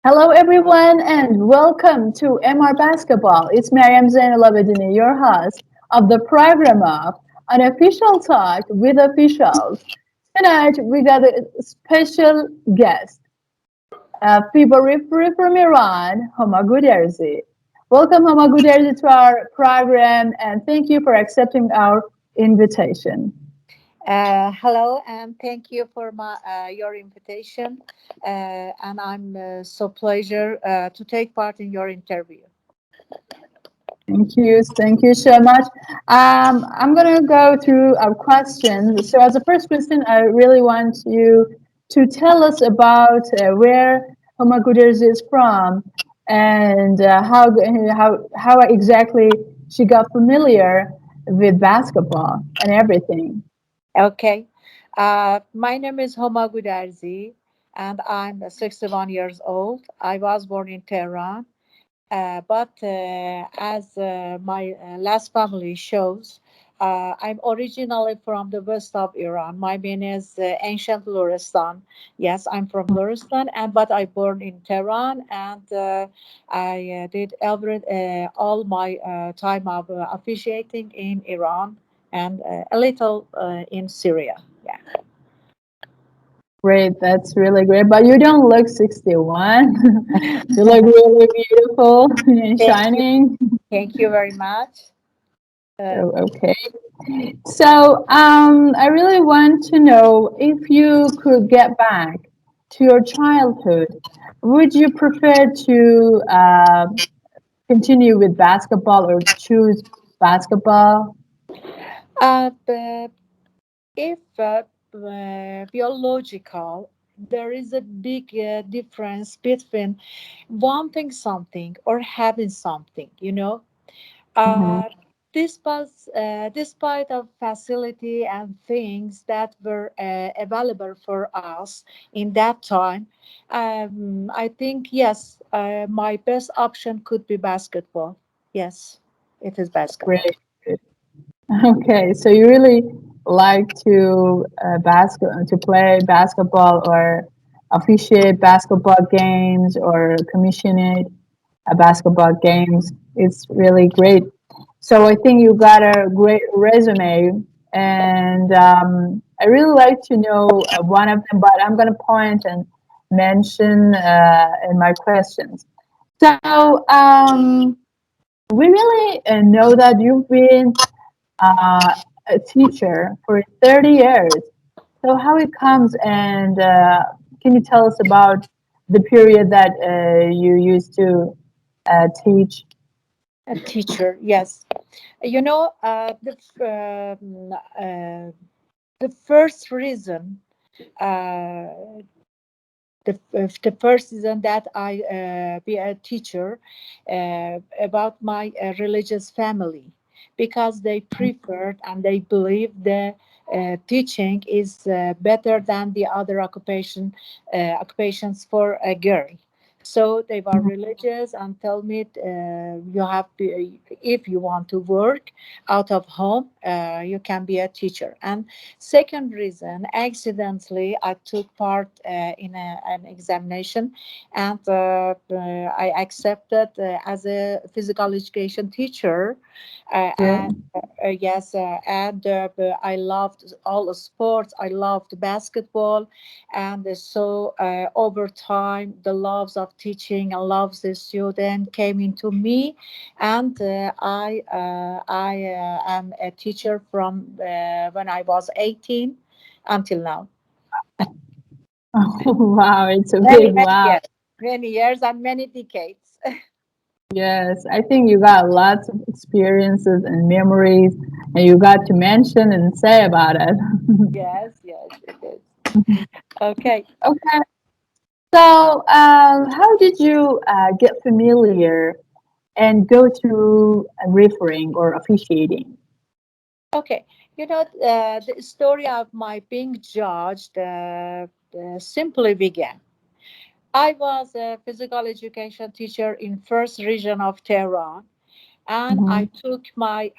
Hello, everyone, and welcome to MR Basketball. It's Mariam Zainalabedini, your host of the program of Unofficial Talk with Officials. Tonight, we got a special guest, FIBA referee from Iran, Homa Goudarzi. Welcome, Homa Goudarzi, to our program, and thank you for accepting our invitation. Hello, and thank you for your invitation. And I'm so pleasure to take part in your interview. Thank you so much. I'm gonna go through our questions. So, as a first question, I really want you to tell us about where Homa Guders is from and how exactly she got familiar with basketball and everything. Okay. My name is Homa Goudarzi, and I'm 61 years old. I was born in Tehran. But as my last family shows, I'm originally from the west of Iran. My name is ancient Luristan. Yes, I'm from Luristan, and but I born in Tehran, and I did all my time of officiating in Iran and a little in Syria. Yeah. Great, that's really great. But you don't look 61. You look really beautiful and Thank you. shining. Thank you very much. Uh, Oh, okay. So, I really want to know if you could get back to your childhood, would you prefer to continue with basketball or choose basketball? but if biological, there is a big difference between wanting something or having something. Hmm. Uh, despite of facility and things that were available for us in that time, I think yes, my best option could be basketball. Yes, it is basketball. Great. Okay, so you really like to play basketball or officiate basketball games or commission it basketball games. It's really great. So I think you got a great resume, and I really like to know one of them, but I'm going to point and mention in my questions. So we really know that you've been uh, a teacher for 30 years. So how it comes, and can you tell us about the period that you used to teach? A teacher, yes. The first reason, uh, the first reason that I be a teacher about my religious family, because they preferred and they believe the teaching is better than the other occupations for a girl. So they were religious and tell me you have to, if you want to work out of home, you can be a teacher. And second reason, accidentally, I took part in an examination, and I accepted as a physical education teacher. Yeah. And yes, and I loved all the sports. I loved basketball, and so over time, the loves of teaching and loves the student came into me, and I am a teacher from when I was 18 until now. Oh, wow, it's a Many big many wow. years, many years and many decades. Yes, I think you got lots of experiences and memories, and you got to mention and say about it. Yes, yes, it is. Okay. Okay, so how did you get familiar and go through refereeing or officiating? Okay, the story of my being judged simply began. I was a physical education teacher in first region of Tehran, and I Hmm. took my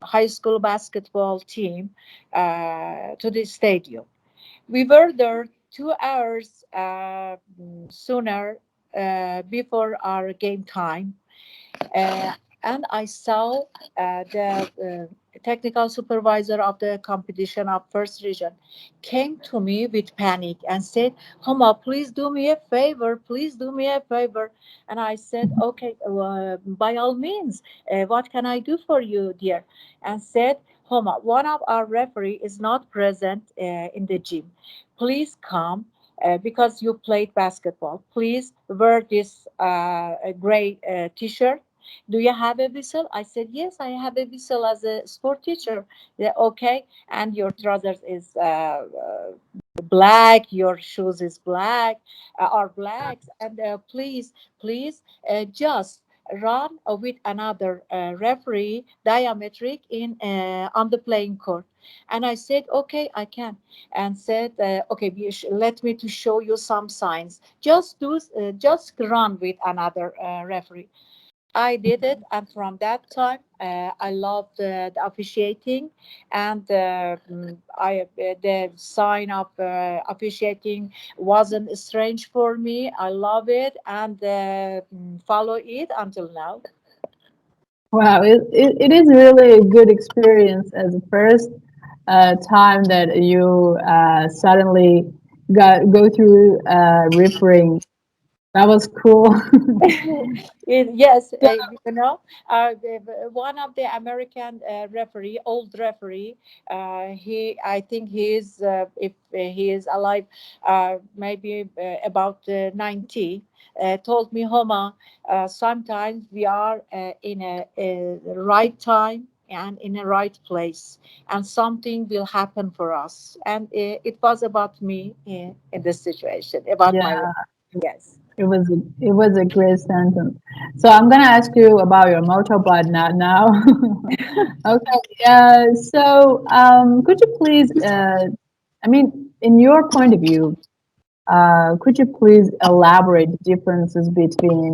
high school basketball team to the stadium. We were there 2 hours sooner before our game time. uh, and I saw the technical supervisor of the competition of first region came to me with panic and said, Homa, please do me a favor, please do me a favor. And I said, okay, by all means, what can I do for you, dear? And said, Homa, one of our referee is not present in the gym. Please come because you played basketball. Please wear this gray t-shirt. Do you have a whistle? I said, yes, I have a whistle as a sport teacher. Yeah, okay. And your trousers is black, your shoes is black, are blacks. And please, just run with another referee diametric in on the playing court. And I said, okay, I can. And said, okay, let me to show you some signs. Just run with another referee. I did it, and from that time, I loved the officiating, and the sign of officiating wasn't strange for me. I love it and follow it until now. Wow, it is really a good experience as a first time that you suddenly go through refereeing. That was cool. Yes, So, one of the American referee, old referee, I think he is, if he is alive, maybe about 90, told me, Homa, sometimes we are in a right time and in a right place, and something will happen for us. And it was about me in this situation, about my yeah, yes. it was a great sentence. So I'm gonna ask you about your motorbike now. Okay. Could you please, I mean, in your point of view, could you please elaborate the differences between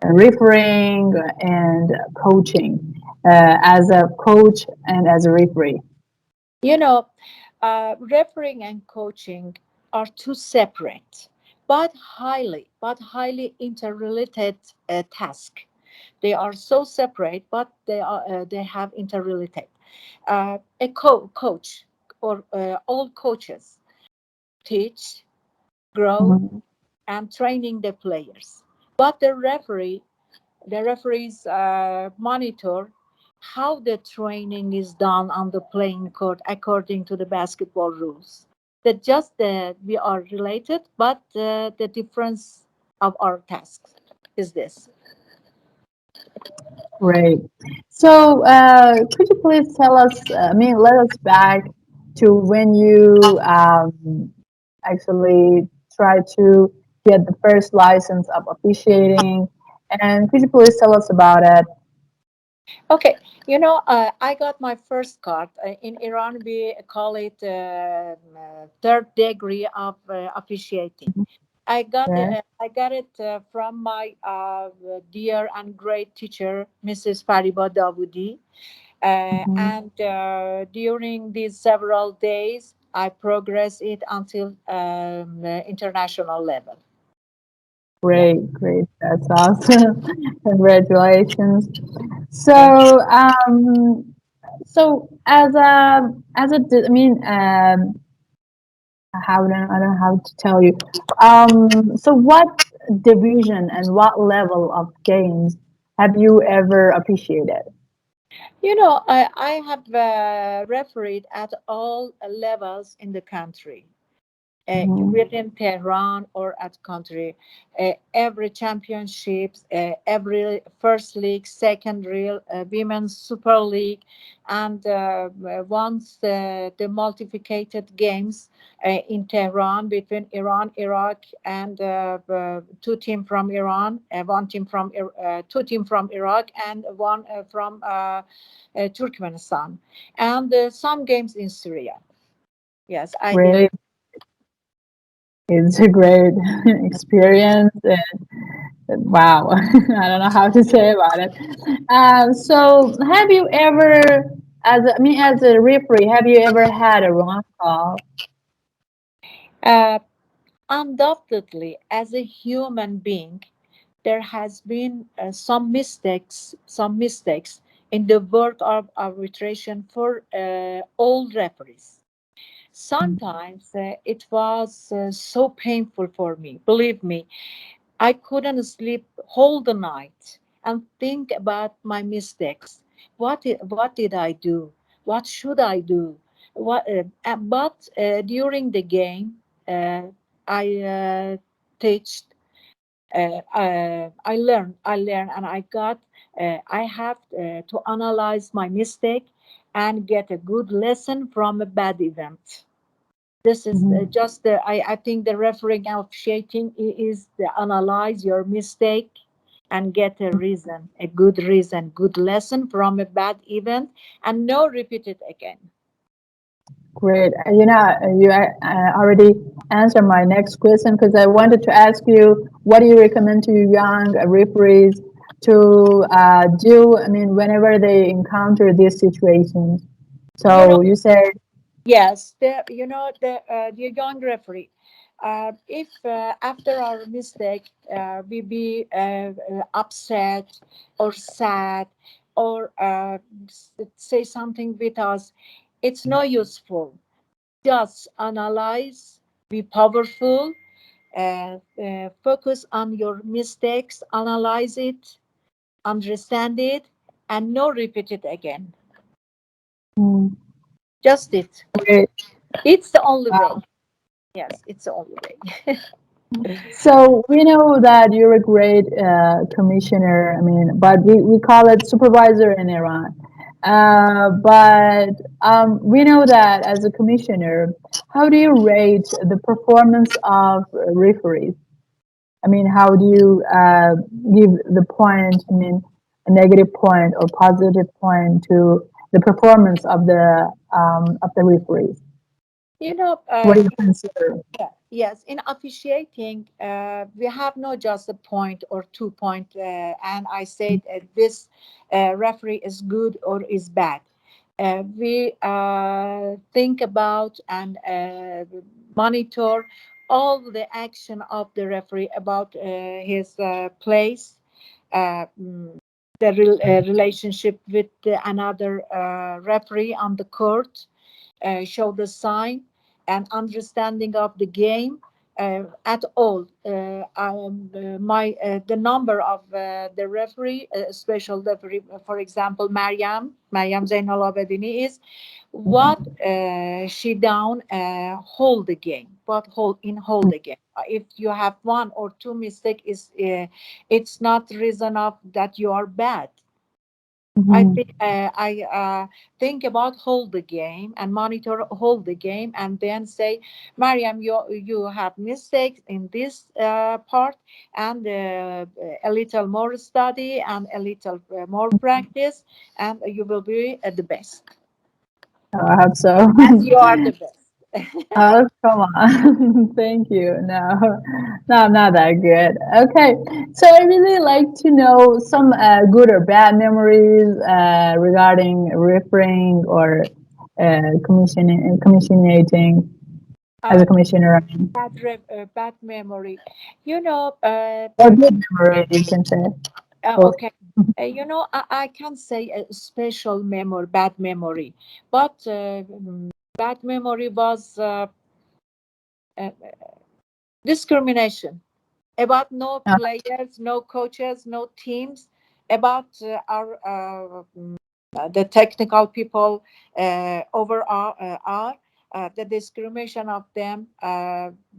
refereeing and coaching, as a coach and as a referee? You know, refereeing and coaching are two separate but highly interrelated tasks. They are so separate, but they have interrelated. A coach or all coaches teach, grow, Mhm. and training the players. But the referees monitor how the training is done on the playing court according to the basketball rules. That just we are related, but the difference of our tasks is this. Great. So, could you please tell us, I mean, let us back to when you actually try to get the first license of officiating, and could you please tell us about it? Okay, I got my first card in Iran. We call it third degree of officiating. Yeah. I got it from my dear and great teacher, Mrs. Fariba Davudi. Mhm. And during these several days, I progress it until international level. Yeah. Great, great. That's awesome. Congratulations. Thank you. So, I mean, I don't know how to tell you. So what division and what level of games have you ever appreciated? I have refereed at all levels in the country. Hmm. Within Tehran or at country. Every championships, every first league, second real, women's super league, and once the multiplicated games in Tehran between Iran, Iraq, and two team from Iran, one team from two team from Iraq, and one from Turkmenistan, and some games in Syria. Yes, I did it. Great. It's a great experience. And wow, I don't know how to say about it. So have you ever, I mean, as a referee, have you ever had a wrong call? Undoubtedly, as a human being, there has been some mistakes in the work of arbitration for all referees. Sometimes it was so painful for me. Believe me, I couldn't sleep whole the night and think about my mistakes. What did I do? What should I do? But during the game, I teach. I learned, and I got. I have to analyze my mistake and get a good lesson from a bad event. This is Mhm. just I think the refereeing and officiating is to analyze your mistake and get a reason, a good reason, good lesson from a bad event, and no repeat it again. Great. You already answered my next question because I wanted to ask you, what do you recommend to young referees to do? I mean, whenever they encounter these situations. You know, So you said, yes, the young referee. If after our mistake we be upset or sad or say something with us, it's no useful. Just analyze, be powerful, focus on your mistakes, analyze it, understand it, and no repeat it again. mm, Just it. great. It's the only way. Yes, it's the only way. So we know that you're a great commissioner. I mean, but we call it supervisor in Iran. But we know that as a commissioner, how do you rate the performance of referees? I mean, how do you give the point? I mean, a negative point or positive point to the performance of the referees? you know, What uh, do you consider? yeah, yes, in officiating, we have not just a point or 2 point, and I said this referee is good or is bad. We think about and monitor all the action of the referee about his place, the relationship with another referee on the court, show the sign and understanding of the game at all. My The number of the referee, special referee, for example, Mariam Zainal Abedini is what she down hold the game, but hold the game. If you have one or two mistake, is it's not reason of that you are bad. Mhm. I think about hold the game and monitor hold the game and then say, Mariam, you have mistakes in this part, and a little more study and a little more practice, and you will be the best, Oh, I hope so. as you are the best. Oh, come on. Thank you. No, no, I'm not that good. Okay. So I really like to know some good or bad memories regarding referring or commissioning as uh, a commissioner. I mean, bad memory. You know, or good memory, you can say. Both. okay. I can't say a special memory, bad memory, but bad memory was uh, discrimination about no Uh, players, no coaches, no teams, about our the technical people overall are. The discrimination of them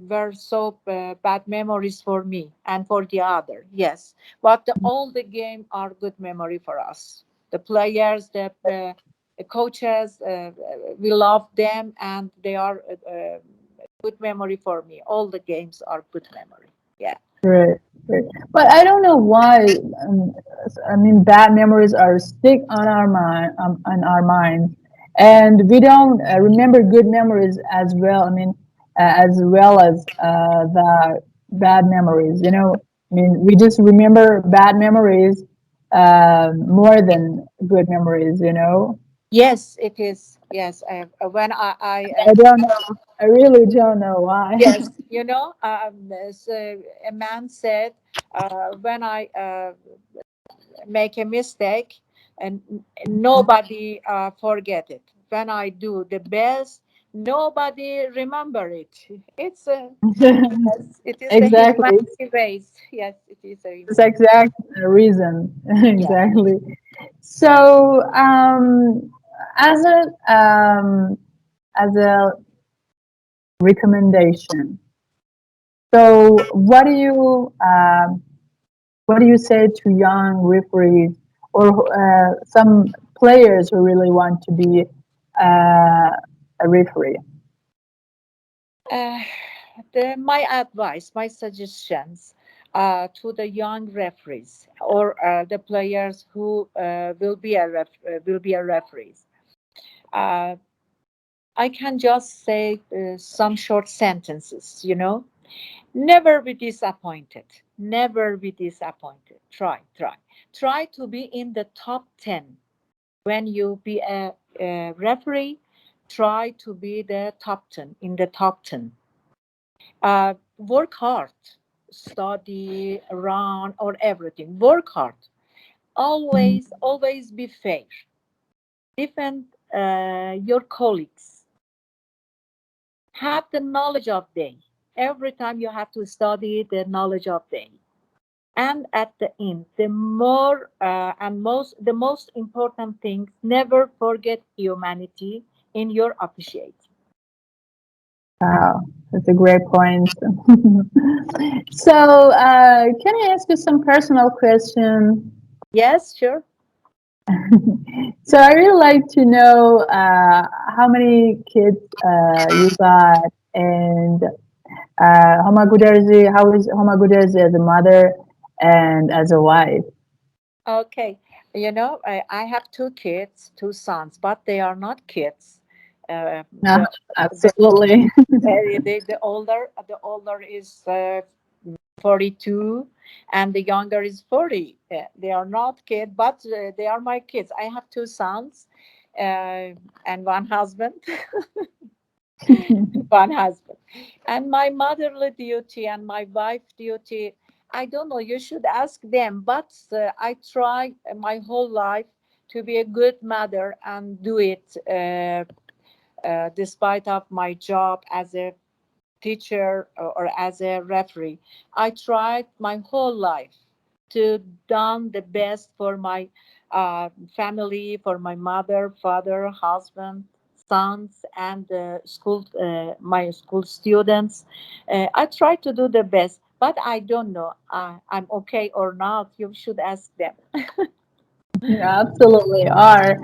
were so bad memories for me and for the other. Yes, but all the game are good memory for us. The players, the coaches, we love them, and they are good memory for me. All the games are good memory. Yeah. Right, right. But I don't know why. I mean, bad memories are stick on our minds, and we don't remember good memories as well. I mean, as well as the bad memories. I mean, we just remember bad memories more than good memories. Yes, it is. Yes, when I don't know. I really don't know why. Yes, so a man said, when I make a mistake, and nobody forget it. When I do the best, nobody remember it. It's a Yes, it is the Exactly. humanity race. Yes, it is a It's humanity. exact reason. Yeah. Exactly. So, as a recommendation, so what do you say to young referees or some players who really want to be a referee? Uh, my advice, my suggestions to the young referees or the players who will be a referees. Uh, I can just say some short sentences. Never be disappointed. Never be disappointed. Try to be in the top 10 when you be a referee. Try to be the top 10 in the top 10. Work hard, study, run, or everything. Work hard. Always be fair. Defend your colleagues. Have the knowledge of day. Every time you have to study the knowledge of day. And at the end, the most important thing, never forget humanity in your appreciate. Wow, that's a great point. So, can I ask you some personal question? Yes, sure. So, I really like to know how many kids you got, and Homa Goudarzi, how is Homa Goudarzi as a mother and as a wife? Okay. I have two kids, two sons, but they are not kids. Uh, No, the the absolutely. the older is 42, and the younger is 40. They are not kids, but they are my kids. I have two sons, and one husband. One husband. And my motherly duty and my wife duty, I don't know, you should ask them, but I try my whole life to be a good mother and do it despite of my job as a teacher or as a referee. I tried my whole life to done the best for my family, for my mother, father, husband, sons, and my school students. I try to do the best, but I don't know I'm okay or not. You should ask them. You absolutely are.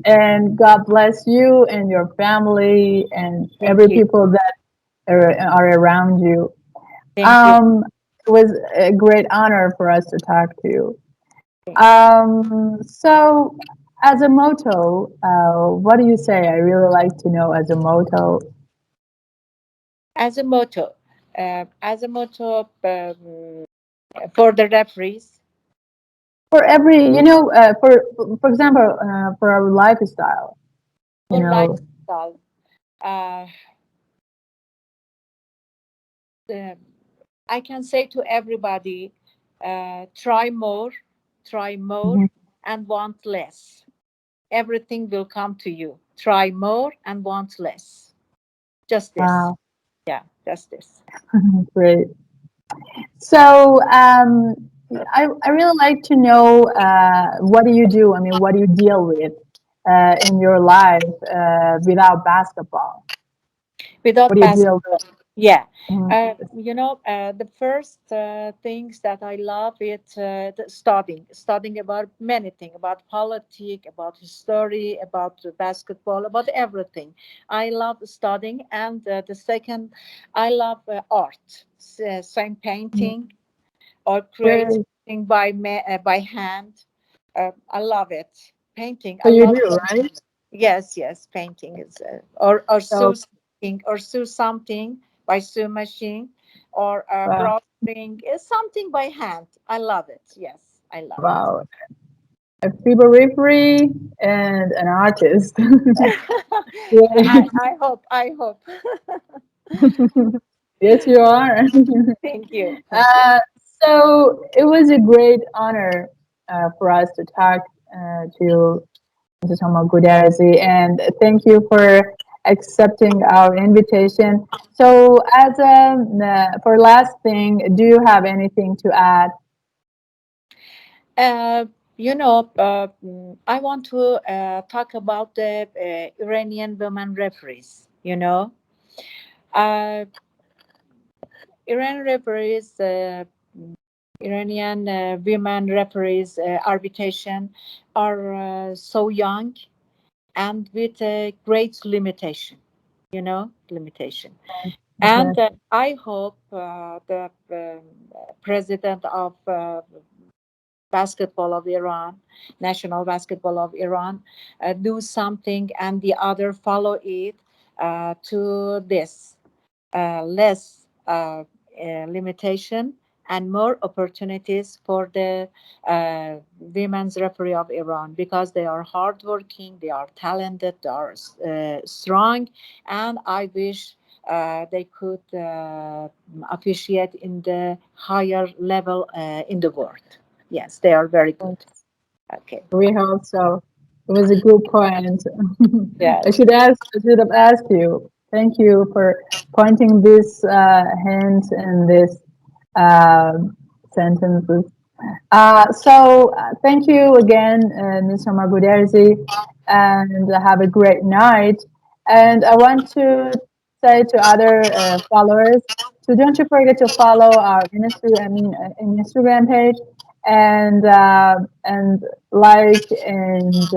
And God bless you and your family and Thank every you. people that are around you. Thank you. It was a great honor for us to talk to you. Thank So, as a motto, what do you say? I really like to know as a motto As a motto for the referees, for every, for example, for our lifestyle, you for know. lifestyle. Uh, uh, I can say to everybody, try more, Mhm. and want less. Everything will come to you. Try more and want less. Just this. Wow, Yeah, just this. great. So, I really like to know what do you do? I mean, what do you deal with in your life without basketball? What Without do you deal basketball. Yeah. with? The first things that I love it studying about many things, about politics, about history, about basketball, about everything. I love studying, and the second, I love art, same Mhm. painting or create Great. something by hand. I love it. Painting, I So you love. do, right? Yes, yes, painting is or So, sew something by sew machine, or wow, browsing is something by hand. I love it. Yes, I love it. wow. A free and an artist. I Great. I hope. Yes, you are. Thank you. Thank you. uh, so it was a great honor for us to talk to Mrs. Homa Goudarzi, and thank you for accepting our invitation. So, as for last thing, do you have anything to add? Uh, I want to talk about the Iranian women referees. Uh, Iran referees, Iranian women referees arbitration are so young and with a great limitation, limitation. And Exactly. I hope the president of basketball of Iran, national basketball of Iran, do something and the other follow it to this less limitation and more opportunities for the women's referee of Iran, because they are hardworking, they are talented, they are strong, and I wish they could officiate in the higher level in the world. Yes, they are very good. Okay. We hope so. It was a good point. Yes. I should have asked you. Thank you for pointing these hints and these sentences. Thank you again, Ms. Homa Goudarzi, and have a great night. And I want to say to other followers, so don't you forget to follow our Instagram page, and like and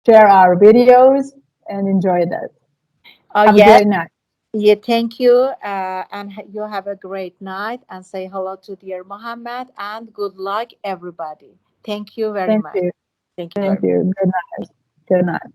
share our videos and enjoy that. Have a Yes. great night. Yeah, thank you. And you have a great night. And say hello to dear Mohammed. And good luck, everybody. Thank you very Thank much. you. Thank you very Thank much. you. Good night. Good night.